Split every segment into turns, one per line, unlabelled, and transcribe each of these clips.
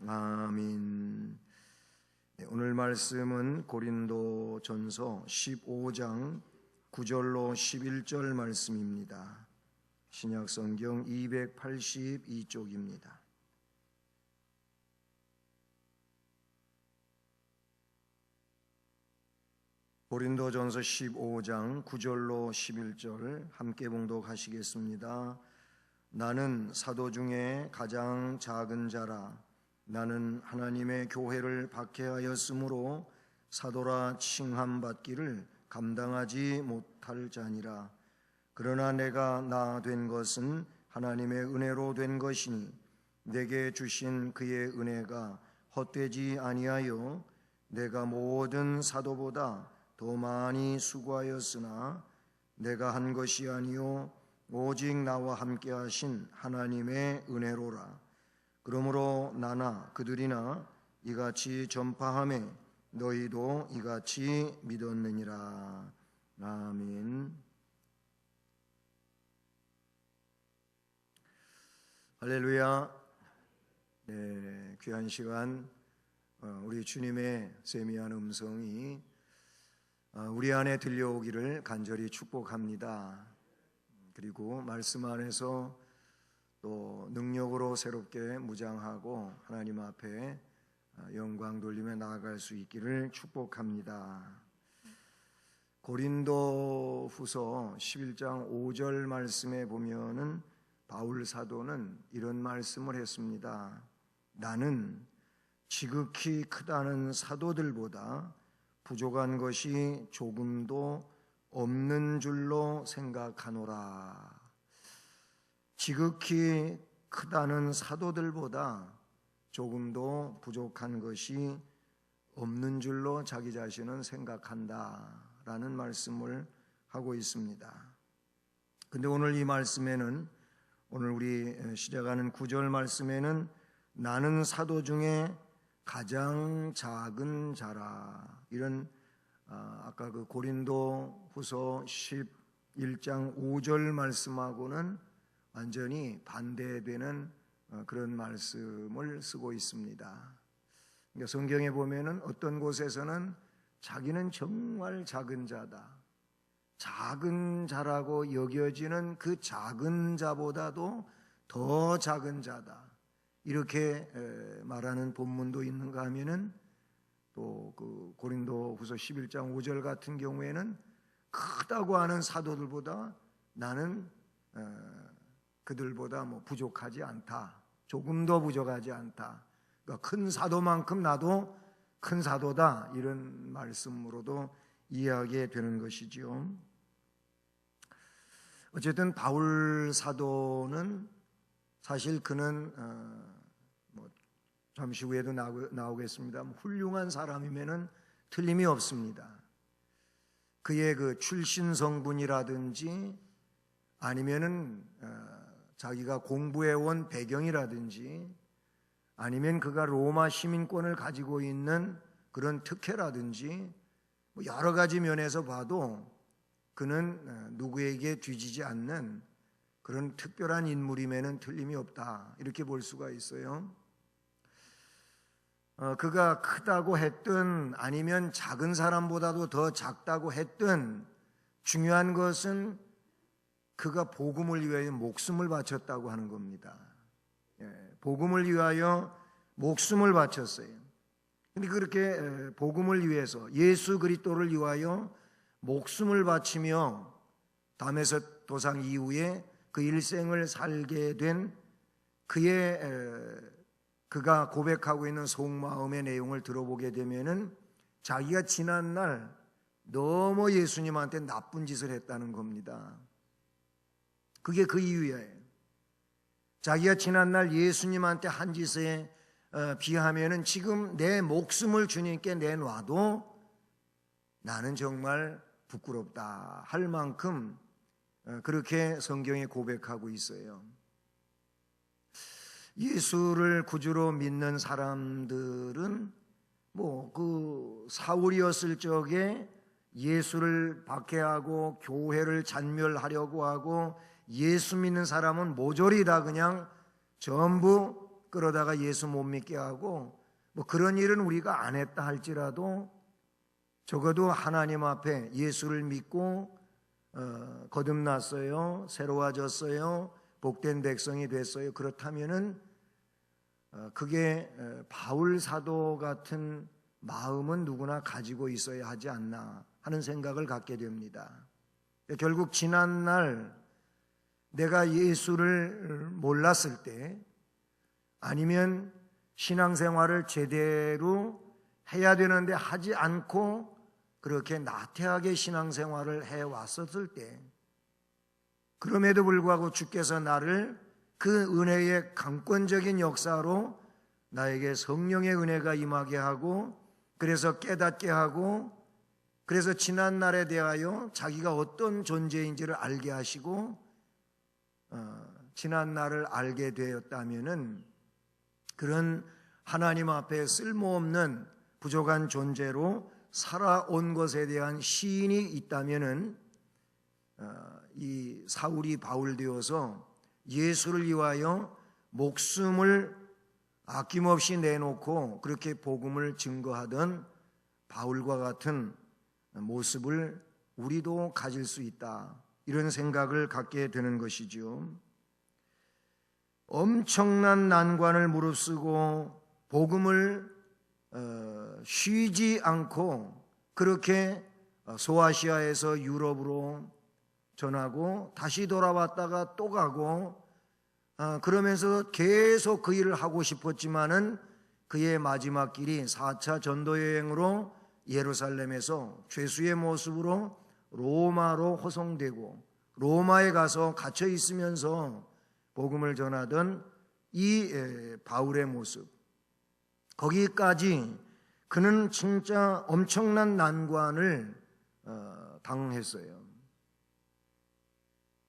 아멘. 오늘 말씀은 고린도전서 15장 9절로 11절 말씀입니다. 신약성경 282쪽입니다. 고린도전서 15장 9절로 11절 함께 봉독하시겠습니다. 나는 사도 중에 가장 작은 자라. 나는 하나님의 교회를 박해하였으므로 사도라 칭함받기를 감당하지 못할 자니라. 그러나 내가 나 된 것은 하나님의 은혜로 된 것이니 내게 주신 그의 은혜가 헛되지 아니하여 내가 모든 사도보다 더 많이 수고하였으나 내가 한 것이 아니요 오직 나와 함께 하신 하나님의 은혜로라. 그러므로 나나 그들이나 이같이 전파하매 너희도 이같이 믿었느니라. 아멘. 할렐루야. 네, 귀한 시간 우리 주님의 세미한 음성이 우리 안에 들려오기를 간절히 축복합니다. 그리고 말씀 안에서 또 능력으로 새롭게 무장하고 하나님 앞에 영광 돌리며 나아갈 수 있기를 축복합니다. 고린도후서 11장 5절 말씀에 보면은 바울 사도는 이런 말씀을 했습니다. 나는 지극히 크다는 사도들보다 부족한 것이 조금도 없는 줄로 생각하노라. 지극히 크다는 사도들보다 조금도 부족한 것이 없는 줄로 자기 자신은 생각한다라는 말씀을 하고 있습니다. 근데 오늘 이 말씀에는, 오늘 우리 시작하는 9절 말씀에는 나는 사도 중에 가장 작은 자라, 이런 아까 그 고린도 후서 11장 5절 말씀하고는 완전히 반대되는 그런 말씀을 쓰고 있습니다. 그러니까 성경에 보면은 어떤 곳에서는 자기는 정말 작은 자다, 작은 자라고 여겨지는 그 작은 자보다도 더 작은 자다, 이렇게 말하는 본문도 있는가 하면은 또 그 고린도후서 11장 5절 같은 경우에는 크다고 하는 사도들보다 나는 그들보다 부족하지 않다, 조금도 부족하지 않다, 그러니까 큰 사도만큼 나도 큰 사도다, 이런 말씀으로도 이해하게 되는 것이지요. 어쨌든 바울 사도는 사실 그는 잠시 후에도 나오겠습니다. 훌륭한 사람이면은 틀림이 없습니다. 그의 그 출신 성분이라든지 아니면은 자기가 공부해온 배경이라든지 아니면 그가 로마 시민권을 가지고 있는 그런 특혜라든지 여러 가지 면에서 봐도 그는 누구에게 뒤지지 않는 그런 특별한 인물임에는 틀림이 없다, 이렇게 볼 수가 있어요. 그가 크다고 했든 아니면 작은 사람보다도 더 작다고 했든 중요한 것은 그가 복음을 위하여 목숨을 바쳤다고 하는 겁니다. 복음을 위하여 목숨을 바쳤어요. 근데 그렇게 복음을 위해서 예수 그리스도를 위하여 목숨을 바치며 다메섹 도상 이후에 그 일생을 살게 된 그가 고백하고 있는 속마음의 내용을 들어보게 되면은 자기가 지난날 너무 예수님한테 나쁜 짓을 했다는 겁니다. 그게 그 이유예요. 자기가 지난날 예수님한테 한 짓에 비하면은 지금 내 목숨을 주님께 내놔도 나는 정말 부끄럽다 할 만큼 그렇게 성경에 고백하고 있어요. 예수를 구주로 믿는 사람들은 그 사울이었을 적에 예수를 박해하고 교회를 잔멸하려고 하고 예수 믿는 사람은 모조리 다 그냥 전부 끌어다가 예수 못 믿게 하고 뭐 그런 일은 우리가 안 했다 할지라도 적어도 하나님 앞에 예수를 믿고 거듭났어요, 새로워졌어요, 복된 백성이 됐어요. 그렇다면은 그게 바울 사도 같은 마음은 누구나 가지고 있어야 하지 않나 하는 생각을 갖게 됩니다. 결국 지난날 내가 예수를 몰랐을 때, 아니면 신앙생활을 제대로 해야 되는데 하지 않고 그렇게 나태하게 신앙생활을 해왔었을 때, 그럼에도 불구하고 주께서 나를 그 은혜의 강권적인 역사로 나에게 성령의 은혜가 임하게 하고, 그래서 깨닫게 하고, 그래서 지난날에 대하여 자기가 어떤 존재인지를 알게 하시고, 지난날을 알게 되었다면은 그런 하나님 앞에 쓸모없는 부족한 존재로 살아온 것에 대한 시인이 있다면은 이 사울이 바울 되어서 예수를 위하여 목숨을 아낌없이 내놓고 그렇게 복음을 증거하던 바울과 같은 모습을 우리도 가질 수 있다, 이런 생각을 갖게 되는 것이죠. 엄청난 난관을 무릅쓰고 복음을 쉬지 않고 그렇게 소아시아에서 유럽으로 전하고 다시 돌아왔다가 또 가고, 그러면서 계속 그 일을 하고 싶었지만은 그의 마지막 길이 4차 전도 여행으로 예루살렘에서 죄수의 모습으로 로마로 호송되고 로마에 가서 갇혀 있으면서 복음을 전하던 이 바울의 모습, 거기까지 그는 진짜 엄청난 난관을 당했어요.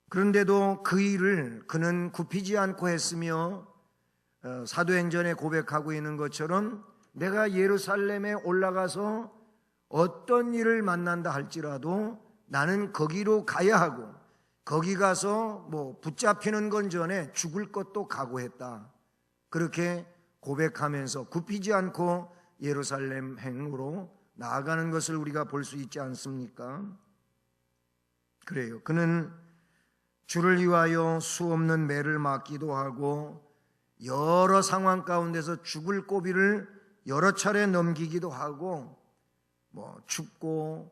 그런데도 그 일을 그는 굽히지 않고 했으며, 사도행전에 고백하고 있는 것처럼 내가 예루살렘에 올라가서 어떤 일을 만난다 할지라도 나는 거기로 가야 하고, 거기 가서 뭐 붙잡히는 건 전에 죽을 것도 각오했다, 그렇게 고백하면서 굽히지 않고 예루살렘 행으로 나아가는 것을 우리가 볼 수 있지 않습니까? 그래요. 그는 주를 위하여 수없는 매를 맞기도 하고 여러 상황 가운데서 죽을 고비를 여러 차례 넘기기도 하고, 뭐 춥고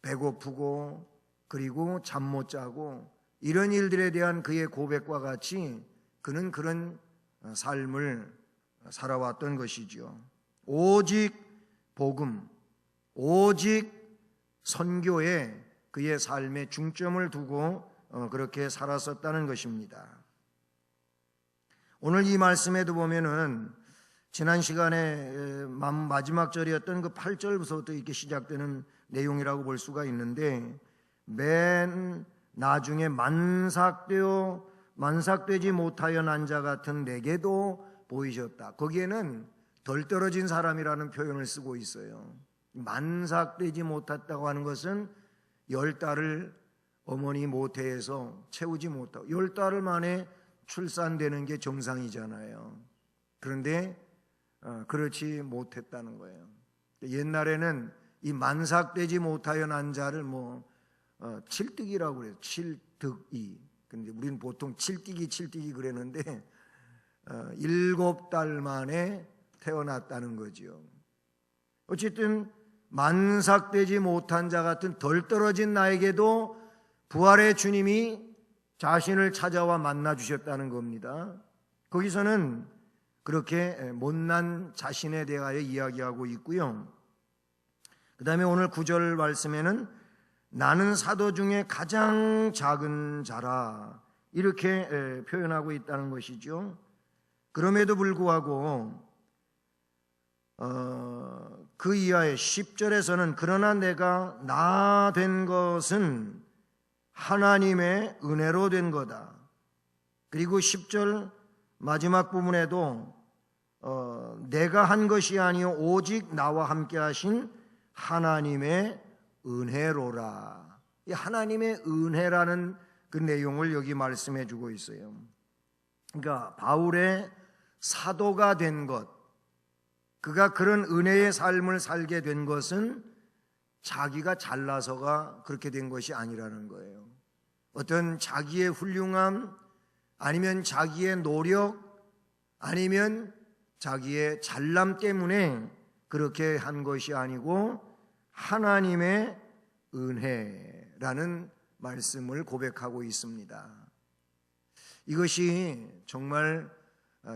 배고프고 그리고 잠 못 자고 이런 일들에 대한 그의 고백과 같이 그는 그런 삶을 살아왔던 것이죠. 오직 복음, 오직 선교에 그의 삶에 중점을 두고 그렇게 살았었다는 것입니다. 오늘 이 말씀에도 보면은 지난 시간에 마지막 절이었던 그 8절부터 이렇게 시작되는 내용이라고 볼 수가 있는데, 맨 나중에 만삭되지 못하여 난 자 같은 내게도 보이셨다. 거기에는 덜 떨어진 사람이라는 표현을 쓰고 있어요. 만삭되지 못했다고 하는 것은 10달을 어머니 모태에서 채우지 못하고 10달 만에 출산되는 게 정상이잖아요. 그런데 그렇지 못했다는 거예요. 옛날에는 이 만삭되지 못하여 난 자를 칠득이라고 그래요. 칠득이. 근데 우리는 보통 칠띠기 그랬는데 7달 만에 태어났다는 거죠. 어쨌든 만삭되지 못한 자 같은 덜 떨어진 나에게도 부활의 주님이 자신을 찾아와 만나 주셨다는 겁니다. 거기서는 그렇게 못난 자신에 대하여 이야기하고 있고요. 그 다음에 오늘 9절 말씀에는 나는 사도 중에 가장 작은 자라, 이렇게 표현하고 있다는 것이죠. 그럼에도 불구하고 그 이하의 10절에서는 그러나 내가 나 된 것은 하나님의 은혜로 된 거다. 그리고 10절 마지막 부분에도 내가 한 것이 아니요 오직 나와 함께 하신 하나님의 은혜로라. 이 하나님의 은혜라는 그 내용을 여기 말씀해 주고 있어요. 그러니까 바울의 사도가 된 것, 그가 그런 은혜의 삶을 살게 된 것은 자기가 잘나서가 그렇게 된 것이 아니라는 거예요. 어떤 자기의 훌륭함, 아니면 자기의 노력, 아니면 자기의 잘남 때문에 그렇게 한 것이 아니고 하나님의 은혜라는 말씀을 고백하고 있습니다. 이것이 정말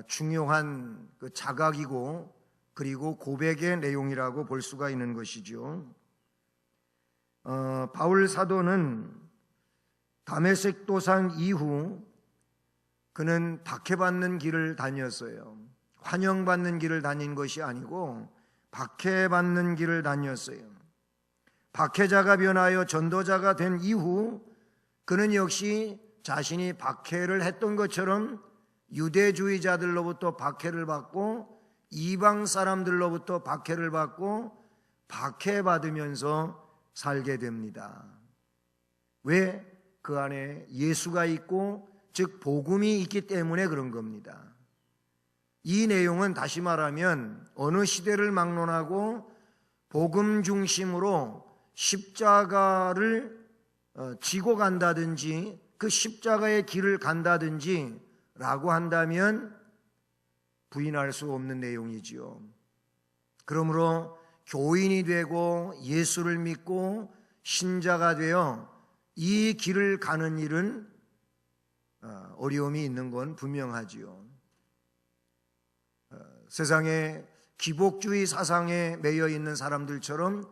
중요한 그 자각이고 그리고 고백의 내용이라고 볼 수가 있는 것이죠. 바울 사도는 다메섹 도상 이후 그는 박해받는 길을 다녔어요. 환영받는 길을 다닌 것이 아니고 박해받는 길을 다녔어요. 박해자가 변하여 전도자가 된 이후 그는 역시 자신이 박해를 했던 것처럼 유대주의자들로부터 박해를 받고 이방 사람들로부터 박해를 받고 박해받으면서 살게 됩니다. 왜? 그 안에 예수가 있고 즉 복음이 있기 때문에 그런 겁니다. 이 내용은 다시 말하면 어느 시대를 막론하고 복음 중심으로 십자가를 지고 간다든지 그 십자가의 길을 간다든지 라고 한다면 부인할 수 없는 내용이지요. 그러므로 교인이 되고 예수를 믿고 신자가 되어 이 길을 가는 일은 어려움이 있는 건 분명하지요. 세상에 기복주의 사상에 매여 있는 사람들처럼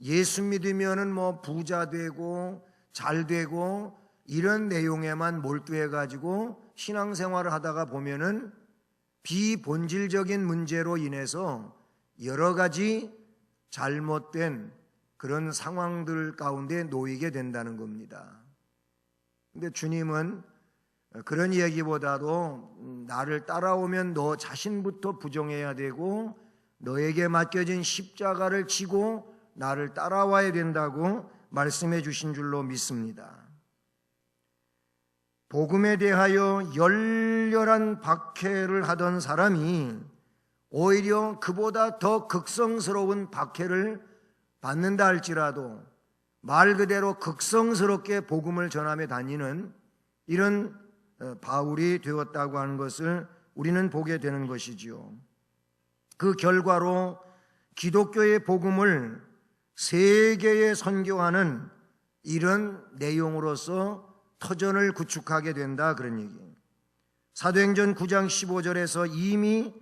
예수 믿으면은 뭐 부자 되고 잘 되고 이런 내용에만 몰두해 가지고 신앙생활을 하다가 보면은 비본질적인 문제로 인해서 여러 가지 잘못된 그런 상황들 가운데 놓이게 된다는 겁니다. 근데 주님은 그런 이야기보다도 나를 따라오면 너 자신부터 부정해야 되고 너에게 맡겨진 십자가를 지고 나를 따라와야 된다고 말씀해 주신 줄로 믿습니다. 복음에 대하여 열렬한 박해를 하던 사람이 오히려 그보다 더 극성스러운 박해를 받는다 할지라도 말 그대로 극성스럽게 복음을 전하며 다니는 이런 바울이 되었다고 하는 것을 우리는 보게 되는 것이지요. 그 결과로 기독교의 복음을 세계에 선교하는 이런 내용으로서 터전을 구축하게 된다, 그런 얘기예요. 사도행전 9장 15절에서 이미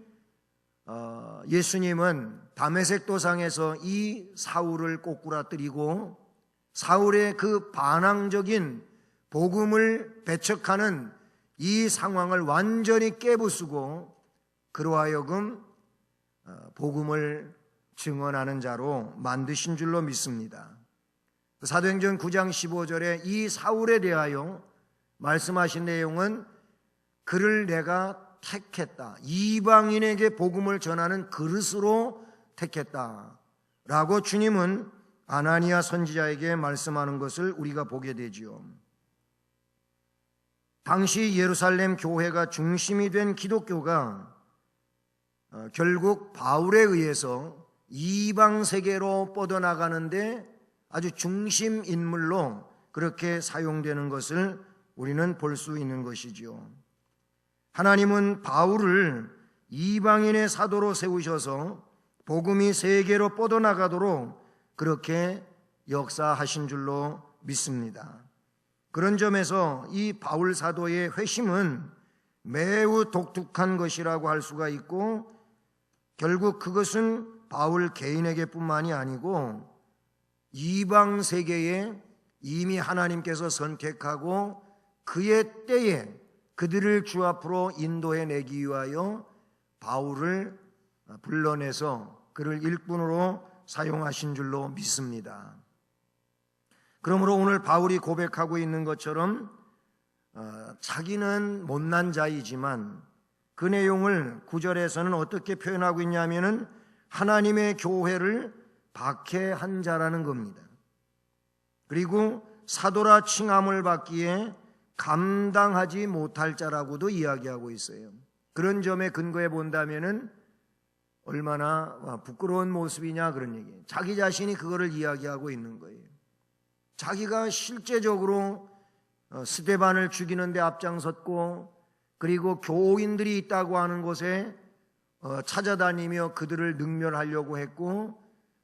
예수님은 다메섹 도상에서 이 사울을 꼬꾸라뜨리고 사울의 그 반항적인 복음을 배척하는 이 상황을 완전히 깨부수고 그로 하여금 복음을 증언하는 자로 만드신 줄로 믿습니다. 사도행전 9장 15절에 이 사울에 대하여 말씀하신 내용은 그를 내가 택했다, 이방인에게 복음을 전하는 그릇으로 택했다 라고 주님은 아나니아 선지자에게 말씀하는 것을 우리가 보게 되지요. 당시 예루살렘 교회가 중심이 된 기독교가 결국 바울에 의해서 이방 세계로 뻗어나가는데 아주 중심 인물로 그렇게 사용되는 것을 우리는 볼 수 있는 것이지요. 하나님은 바울을 이방인의 사도로 세우셔서 복음이 세계로 뻗어나가도록 그렇게 역사하신 줄로 믿습니다. 그런 점에서 이 바울 사도의 회심은 매우 독특한 것이라고 할 수가 있고 결국 그것은 바울 개인에게 뿐만이 아니고 이방 세계에 이미 하나님께서 선택하고 그의 때에 그들을 주 앞으로 인도해 내기 위하여 바울을 불러내서 그를 일꾼으로 사용하신 줄로 믿습니다. 그러므로 오늘 바울이 고백하고 있는 것처럼 자기는 못난 자이지만 그 내용을 9절에서는 어떻게 표현하고 있냐면은 하나님의 교회를 박해한 자라는 겁니다. 그리고 사도라 칭함을 받기에 감당하지 못할 자라고도 이야기하고 있어요. 그런 점에 근거해 본다면은 얼마나 부끄러운 모습이냐 그런 얘기예요. 자기 자신이 그거를 이야기하고 있는 거예요. 자기가 실제적으로 스데반을 죽이는 데 앞장섰고, 그리고 교인들이 있다고 하는 곳에 찾아다니며 그들을 능멸하려고 했고,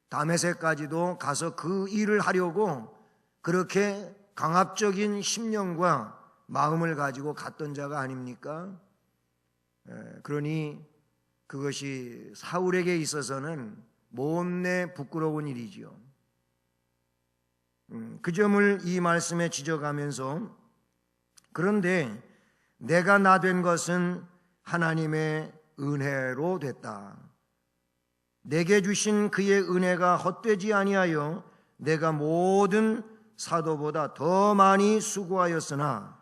다메섹까지도 가서 그 일을 하려고 그렇게 강압적인 심령과 마음을 가지고 갔던 자가 아닙니까? 그러니 그것이 사울에게 있어서는 못내 부끄러운 일이지요. 그 점을 이 말씀에 지적하면서, 그런데 내가 나 된 것은 하나님의 은혜로 됐다. 내게 주신 그의 은혜가 헛되지 아니하여 내가 모든 사도보다 더 많이 수고하였으나,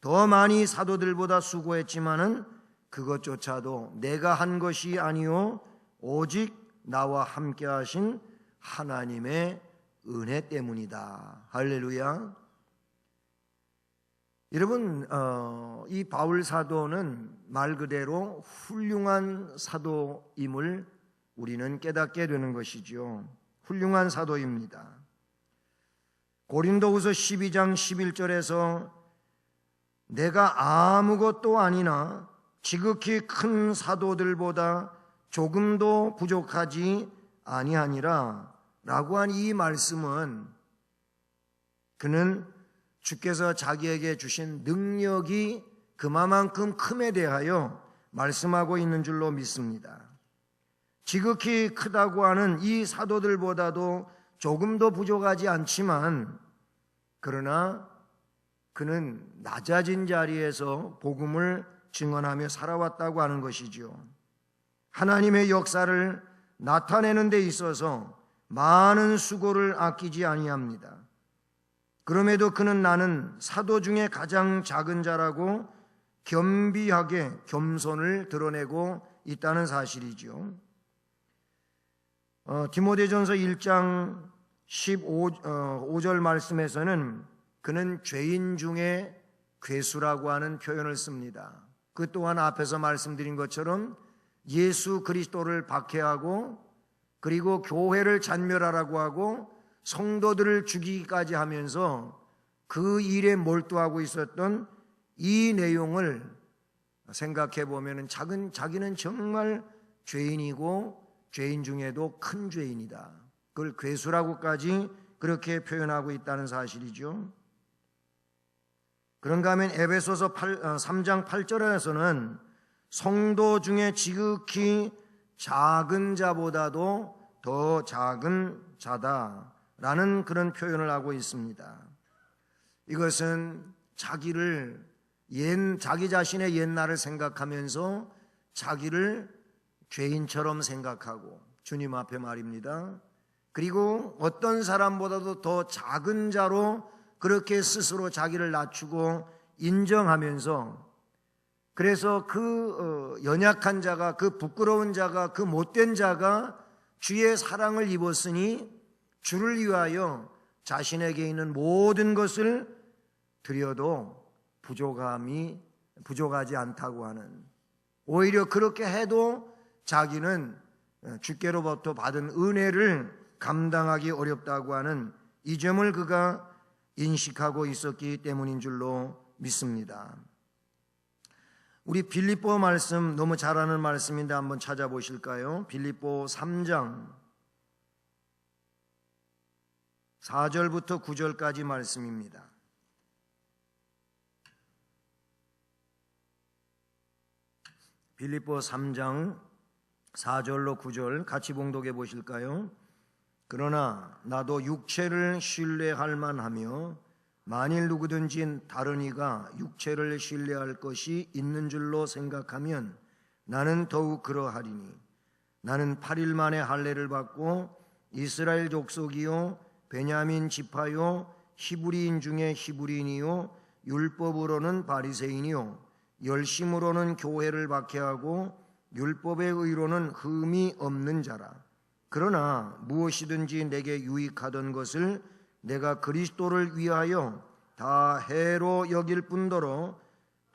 더 많이 사도들보다 수고했지만은 그것조차도 내가 한 것이 아니요 오직 나와 함께 하신 하나님의 은혜 때문이다. 할렐루야. 여러분, 이 바울 사도는 말 그대로 훌륭한 사도임을 우리는 깨닫게 되는 것이죠. 훌륭한 사도입니다. 고린도후서 12장 11절에서 내가 아무것도 아니나 지극히 큰 사도들보다 조금도 부족하지 아니하니라 라고 한 이 말씀은, 그는 주께서 자기에게 주신 능력이 그만큼 큼에 대하여 말씀하고 있는 줄로 믿습니다. 지극히 크다고 하는 이 사도들보다도 조금도 부족하지 않지만, 그러나 그는 낮아진 자리에서 복음을 증언하며 살아왔다고 하는 것이죠. 하나님의 역사를 나타내는 데 있어서 많은 수고를 아끼지 아니합니다. 그럼에도 그는 나는 사도 중에 가장 작은 자라고 겸비하게 겸손을 드러내고 있다는 사실이죠. 디모데전서 1장 15절 말씀에서는 그는 죄인 중에 괴수라고 하는 표현을 씁니다. 그 또한 앞에서 말씀드린 것처럼 예수 그리스도를 박해하고, 그리고 교회를 잔멸하라고 하고 성도들을 죽이기까지 하면서 그 일에 몰두하고 있었던 이 내용을 생각해 보면 자기는 정말 죄인이고 죄인 중에도 큰 죄인이다. 그걸 괴수라고까지 그렇게 표현하고 있다는 사실이죠. 그런가 하면 에베소서 3장 8절에서는 성도 중에 지극히 작은 자보다도 더 작은 자다라는 그런 표현을 하고 있습니다. 이것은 자기 자신의 옛날을 생각하면서 자기를 죄인처럼 생각하고, 주님 앞에 말입니다. 그리고 어떤 사람보다도 더 작은 자로 그렇게 스스로 자기를 낮추고 인정하면서, 그래서 그 연약한 자가, 그 부끄러운 자가, 그 못된 자가 주의 사랑을 입었으니 주를 위하여 자신에게 있는 모든 것을 드려도 부족하지 않다고 하는, 오히려 그렇게 해도 자기는 주께로부터 받은 은혜를 감당하기 어렵다고 하는 이 점을 그가 인식하고 있었기 때문인 줄로 믿습니다. 우리 빌립보 말씀, 너무 잘 아는 말씀인데 한번 찾아보실까요? 빌립보 3장 4절부터 9절까지 말씀입니다. 빌립보 3장 4절로 9절 같이 봉독해 보실까요? 그러나 나도 육체를 신뢰할 만하며 만일 누구든지 다른 이가 육체를 신뢰할 것이 있는 줄로 생각하면 나는 더욱 그러하리니, 나는 8일 만에 할례를 받고 이스라엘 족속이요 베냐민 지파요 히브리인 중에 히브리인이요 율법으로는 바리새인이요 열심으로는 교회를 박해하고 율법의 의로는 흠이 없는 자라. 그러나 무엇이든지 내게 유익하던 것을 내가 그리스도를 위하여 다 해로 여길 뿐더러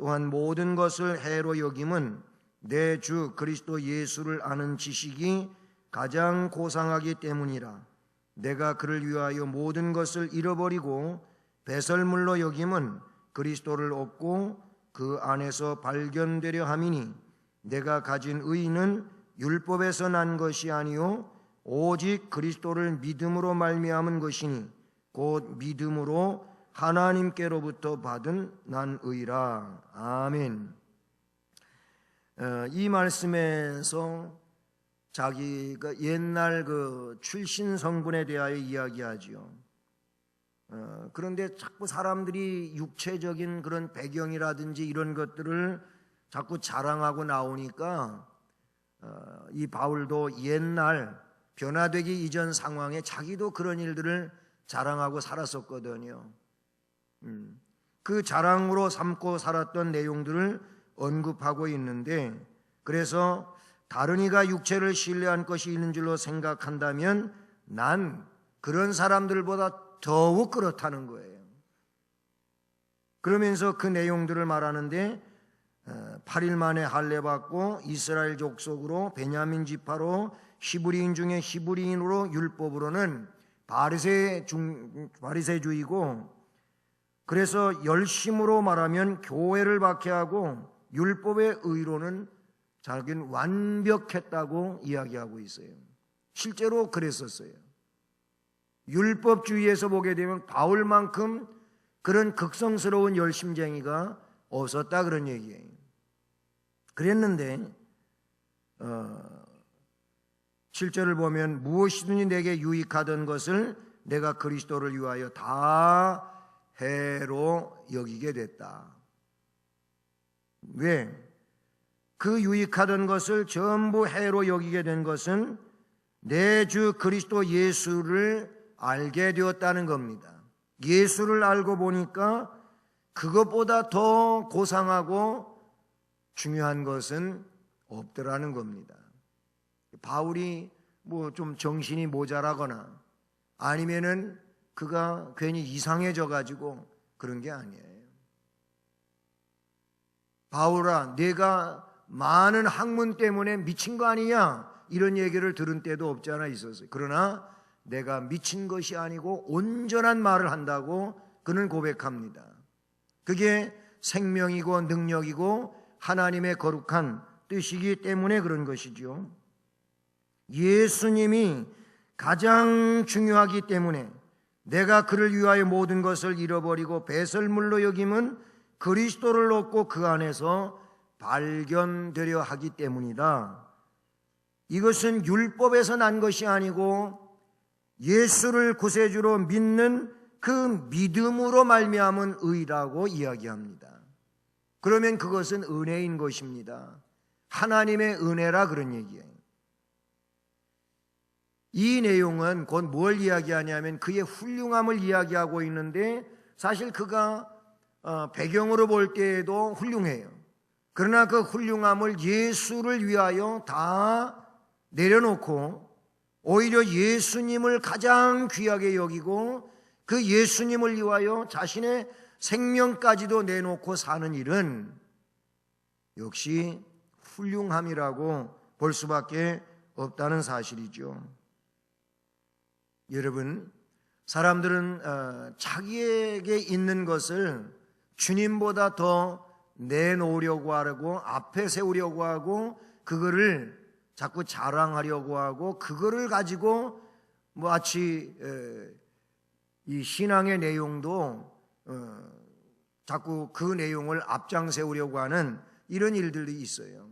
또한 모든 것을 해로 여김은 내 주 그리스도 예수를 아는 지식이 가장 고상하기 때문이라. 내가 그를 위하여 모든 것을 잃어버리고 배설물로 여김은 그리스도를 얻고 그 안에서 발견되려 함이니 내가 가진 의는 율법에서 난 것이 아니요 오직 그리스도를 믿음으로 말미암은 것이니 곧 믿음으로 하나님께로부터 받은 난 의라. 아멘. 이 말씀에서 자기가 옛날 그 출신 성분에 대하여 이야기하지요. 그런데 자꾸 사람들이 육체적인 그런 배경이라든지 이런 것들을 자꾸 자랑하고 나오니까 이 바울도 옛날 변화되기 이전 상황에 자기도 그런 일들을 자랑하고 살았었거든요. 그 자랑으로 삼고 살았던 내용들을 언급하고 있는데, 그래서 다른 이가 육체를 신뢰한 것이 있는 줄로 생각한다면 난 그런 사람들보다 더욱 그렇다는 거예요. 그러면서 그 내용들을 말하는데 8일 만에 할례받고 이스라엘 족속으로 베냐민 지파로 히브리인 중에 히브리인으로 율법으로는 바리새주의고, 그래서 열심으로 말하면 교회를 박해하고 율법의 의로는 자기는 완벽했다고 이야기하고 있어요. 실제로 그랬었어요. 율법주의에서 보게 되면 바울만큼 그런 극성스러운 열심쟁이가 없었다, 그런 얘기예요. 그랬는데 7절을 보면 무엇이든지 내게 유익하던 것을 내가 그리스도를 위하여 다 해로 여기게 됐다. 왜? 그 유익하던 것을 전부 해로 여기게 된 것은 내 주 그리스도 예수를 알게 되었다는 겁니다. 예수를 알고 보니까 그것보다 더 고상하고 중요한 것은 없더라는 겁니다. 바울이 뭐 좀 정신이 모자라거나 아니면은 그가 괜히 이상해져 가지고 그런 게 아니에요. 바울아, 내가 많은 학문 때문에 미친 거 아니냐, 이런 얘기를 들은 때도 없지 않아 있었어요. 그러나 내가 미친 것이 아니고 온전한 말을 한다고 그는 고백합니다. 그게 생명이고 능력이고 하나님의 거룩한 뜻이기 때문에 그런 것이죠. 예수님이 가장 중요하기 때문에 내가 그를 위하여 모든 것을 잃어버리고 배설물로 여김은 그리스도를 얻고 그 안에서 발견되려 하기 때문이다. 이것은 율법에서 난 것이 아니고 예수를 구세주로 믿는 그 믿음으로 말미암은 의라고 이야기합니다. 그러면 그것은 은혜인 것입니다. 하나님의 은혜라 그런 얘기예요. 이 내용은 곧 뭘 이야기하냐면 그의 훌륭함을 이야기하고 있는데, 사실 그가 배경으로 볼 때에도 훌륭해요. 그러나 그 훌륭함을 예수를 위하여 다 내려놓고 오히려 예수님을 가장 귀하게 여기고 그 예수님을 위하여 자신의 생명까지도 내놓고 사는 일은 역시 훌륭함이라고 볼 수밖에 없다는 사실이죠. 여러분, 사람들은 자기에게 있는 것을 주님보다 더 내놓으려고 하고 앞에 세우려고 하고 그거를 자꾸 자랑하려고 하고 그거를 가지고 마치 이 신앙의 내용도 자꾸 그 내용을 앞장세우려고 하는 이런 일들이 있어요.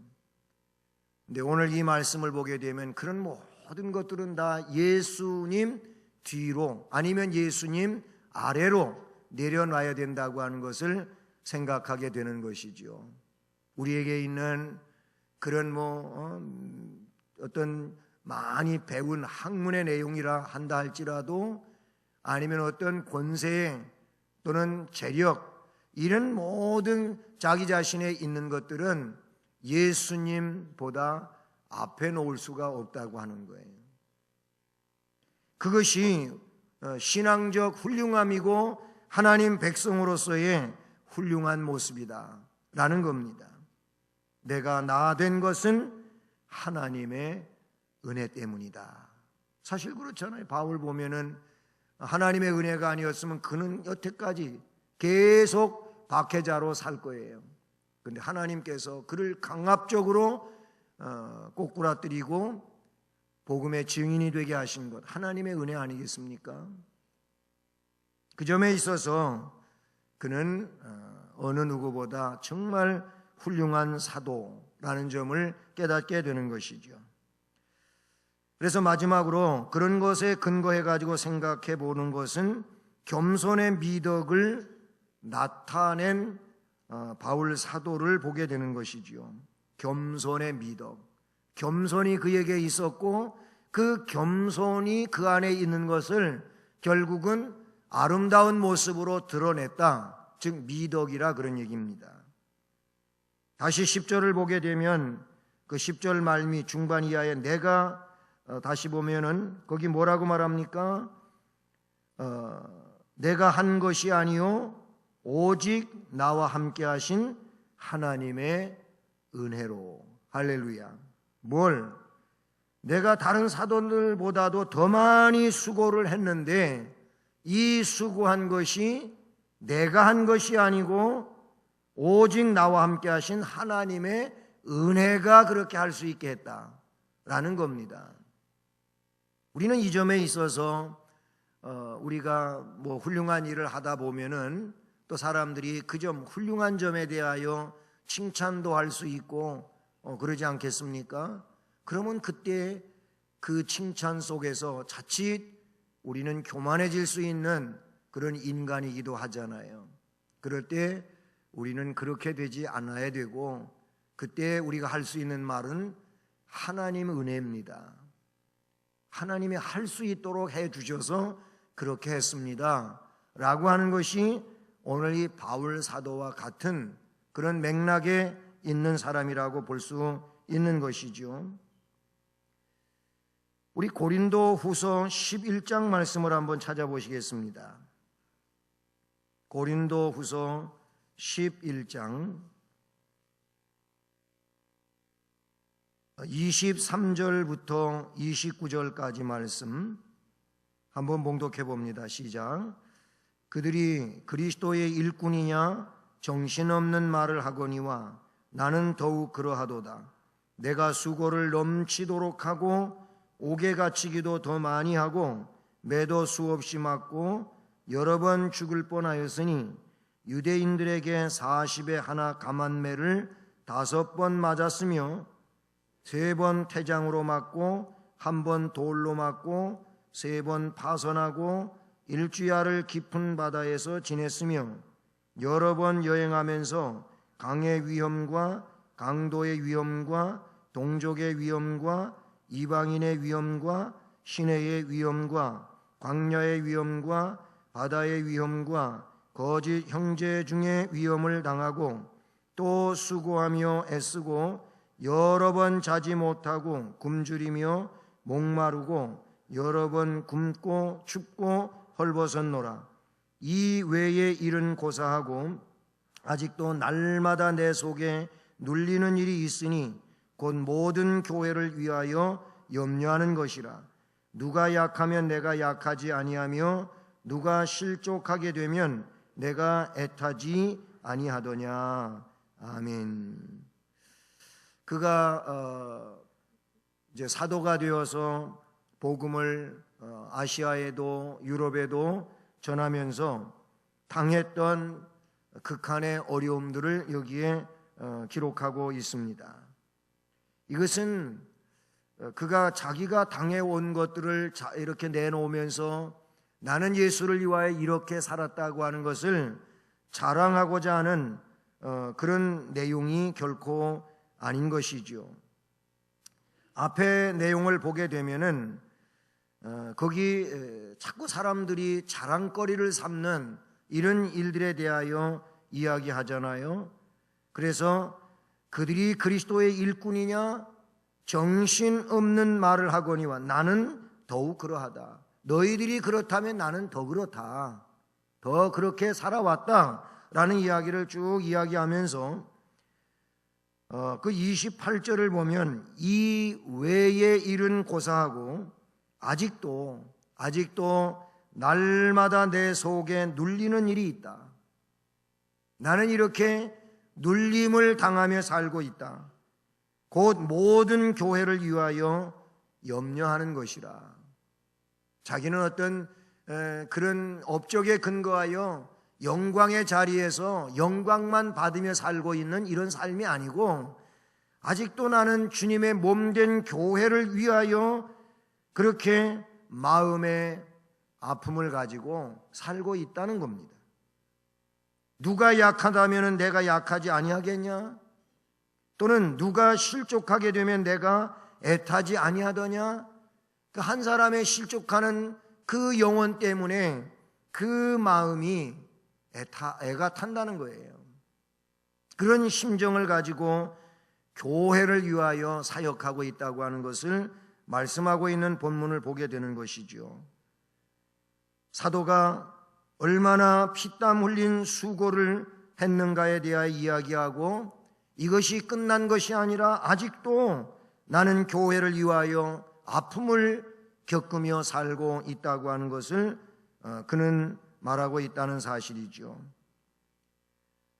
근데 오늘 이 말씀을 보게 되면 그런 모든 것들은 다 예수님 뒤로 아니면 예수님 아래로 내려놔야 된다고 하는 것을 생각하게 되는 것이죠. 우리에게 있는 그런 어떤 많이 배운 학문의 내용이라 한다 할지라도 아니면 어떤 권세 또는 재력, 이런 모든 자기 자신에 있는 것들은 예수님보다 앞에 놓을 수가 없다고 하는 거예요. 그것이 신앙적 훌륭함이고 하나님 백성으로서의 훌륭한 모습이다. 라는 겁니다. 내가 나 된 것은 하나님의 은혜 때문이다. 사실 그렇잖아요. 바울 보면은 하나님의 은혜가 아니었으면 그는 여태까지 계속 박해자로 살 거예요. 그런데 하나님께서 그를 강압적으로 꼬꾸라뜨리고 복음의 증인이 되게 하신 것, 하나님의 은혜 아니겠습니까? 그 점에 있어서 그는 어느 누구보다 정말 훌륭한 사도라는 점을 깨닫게 되는 것이죠. 그래서 마지막으로 그런 것에 근거해 가지고 생각해 보는 것은 겸손의 미덕을 나타낸 바울 사도를 보게 되는 것이지요. 겸손의 미덕, 겸손이 그에게 있었고 그 겸손이 그 안에 있는 것을 결국은 아름다운 모습으로 드러냈다. 즉 미덕이라 그런 얘기입니다. 다시 10절을 보게 되면 그 10절 말미 중반 이하에 내가 다시 보면은 거기 뭐라고 말합니까? 내가 한 것이 아니요 오직 나와 함께 하신 하나님의 은혜로. 할렐루야. 뭘? 내가 다른 사도들보다도 더 많이 수고를 했는데 이 수고한 것이 내가 한 것이 아니고 오직 나와 함께 하신 하나님의 은혜가 그렇게 할 수 있게 했다라는 겁니다. 우리는 이 점에 있어서 우리가 뭐 훌륭한 일을 하다 보면은 또 사람들이 그 점, 훌륭한 점에 대하여 칭찬도 할 수 있고 그러지 않겠습니까? 그러면 그때 그 칭찬 속에서 자칫 우리는 교만해질 수 있는 그런 인간이기도 하잖아요. 그럴 때 우리는 그렇게 되지 않아야 되고 그때 우리가 할 수 있는 말은 하나님 은혜입니다. 하나님이 할 수 있도록 해 주셔서 그렇게 했습니다 라고 하는 것이 오늘 이 바울 사도와 같은 그런 맥락에 있는 사람이라고 볼 수 있는 것이죠. 우리 고린도 후서 11장 말씀을 한번 찾아보시겠습니다. 고린도 후서 11장 23절부터 29절까지 말씀 한번 봉독해 봅니다. 시작. 그들이 그리스도의 일꾼이냐 정신없는 말을 하거니와 나는 더욱 그러하도다. 내가 수고를 넘치도록 하고 옥에 갇히기도 더 많이 하고 매도 수없이 맞고 여러 번 죽을 뻔하였으니 유대인들에게 40에 하나 감한매를 5번 맞았으며 3번 태장으로 맞고 1번 돌로 맞고 3번 파선하고 일주야를 깊은 바다에서 지냈으며 여러 번 여행하면서 강의 위험과 강도의 위험과 동족의 위험과 이방인의 위험과 시내의 위험과 광야의 위험과 바다의 위험과 거짓 형제 중에 위험을 당하고 또 수고하며 애쓰고 여러 번 자지 못하고 굶주리며 목마르고 여러 번 굶고 춥고 헐벗었노라. 이 외의 일은 고사하고 아직도 날마다 내 속에 눌리는 일이 있으니 곧 모든 교회를 위하여 염려하는 것이라. 누가 약하면 내가 약하지 아니하며 누가 실족하게 되면 내가 애타지 아니하더냐. 아멘. 그가 이제 사도가 되어서 복음을 아시아에도 유럽에도 전하면서 당했던 극한의 어려움들을 여기에 기록하고 있습니다. 이것은 그가 자기가 당해온 것들을 이렇게 내놓으면서 나는 예수를 위하여 이렇게 살았다고 하는 것을 자랑하고자 하는 그런 내용이 결코 아닌 것이죠. 앞에 내용을 보게 되면은 거기 자꾸 사람들이 자랑거리를 삼는 이런 일들에 대하여 이야기하잖아요. 그래서 그들이 그리스도의 일꾼이냐 정신없는 말을 하거니와 나는 더욱 그러하다. 너희들이 그렇다면 나는 더 그렇다. 더 그렇게 살아왔다 라는 이야기를 쭉 이야기하면서 그 28절을 보면 이 외의 일은 고사하고 아직도 날마다 내 속에 눌리는 일이 있다. 나는 이렇게 눌림을 당하며 살고 있다. 곧 모든 교회를 위하여 염려하는 것이라. 자기는 어떤 그런 업적에 근거하여 영광의 자리에서 영광만 받으며 살고 있는 이런 삶이 아니고, 아직도 나는 주님의 몸된 교회를 위하여 그렇게 마음의 아픔을 가지고 살고 있다는 겁니다. 누가 약하다면 내가 약하지 아니하겠냐? 또는 누가 실족하게 되면 내가 애타지 아니하더냐? 그 한 사람의 실족하는 그 영혼 때문에 그 마음이 애가 탄다는 거예요. 그런 심정을 가지고 교회를 위하여 사역하고 있다고 하는 것을 말씀하고 있는 본문을 보게 되는 것이죠. 사도가 얼마나 피땀 흘린 수고를 했는가에 대하여 이야기하고, 이것이 끝난 것이 아니라 아직도 나는 교회를 위하여 아픔을 겪으며 살고 있다고 하는 것을 그는 말하고 있다는 사실이죠.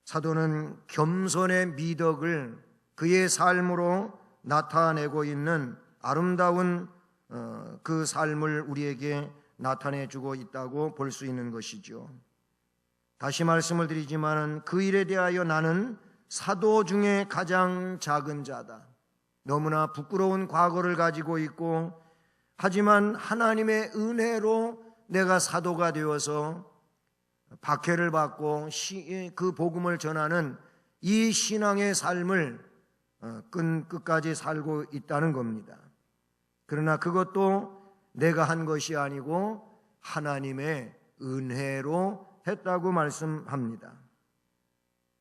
사도는 겸손의 미덕을 그의 삶으로 나타내고 있는 아름다운 그 삶을 우리에게 나타내주고 있다고 볼 수 있는 것이죠. 다시 말씀을 드리지만 그 일에 대하여 나는 사도 중에 가장 작은 자다. 너무나 부끄러운 과거를 가지고 있고, 하지만 하나님의 은혜로 내가 사도가 되어서 박해를 받고 그 복음을 전하는 이 신앙의 삶을 끝까지 살고 있다는 겁니다. 그러나 그것도 내가 한 것이 아니고 하나님의 은혜로 했다고 말씀합니다.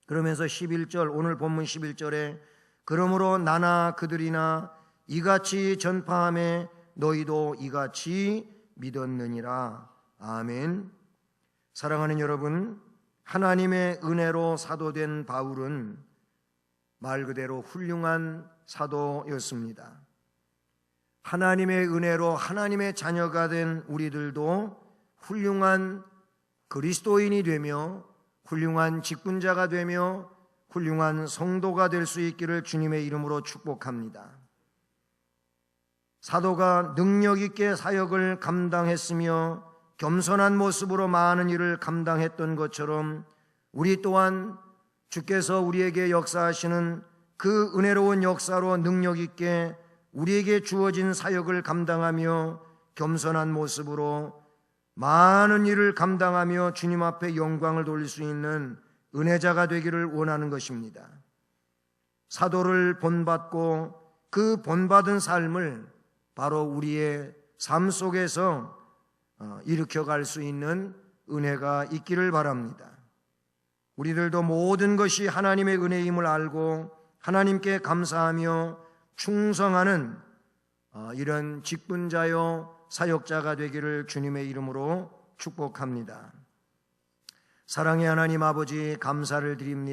그러면서 11절, 오늘 본문 11절에 그러므로 나나 그들이나 이같이 전파하매 너희도 이같이 믿었느니라. 아멘. 사랑하는 여러분, 하나님의 은혜로 사도된 바울은 말 그대로 훌륭한 사도였습니다. 하나님의 은혜로 하나님의 자녀가 된 우리들도 훌륭한 그리스도인이 되며 훌륭한 직분자가 되며 훌륭한 성도가 될 수 있기를 주님의 이름으로 축복합니다. 사도가 능력 있게 사역을 감당했으며 겸손한 모습으로 많은 일을 감당했던 것처럼 우리 또한 주께서 우리에게 역사하시는 그 은혜로운 역사로 능력 있게 우리에게 주어진 사역을 감당하며 겸손한 모습으로 많은 일을 감당하며 주님 앞에 영광을 돌릴 수 있는 은혜자가 되기를 원하는 것입니다. 사도를 본받고 그 본받은 삶을 바로 우리의 삶 속에서 일으켜갈 수 있는 은혜가 있기를 바랍니다. 우리들도 모든 것이 하나님의 은혜임을 알고 하나님께 감사하며 충성하는 이런 직분자요 사역자가 되기를 주님의 이름으로 축복합니다. 사랑의 하나님 아버지, 감사를 드립니다.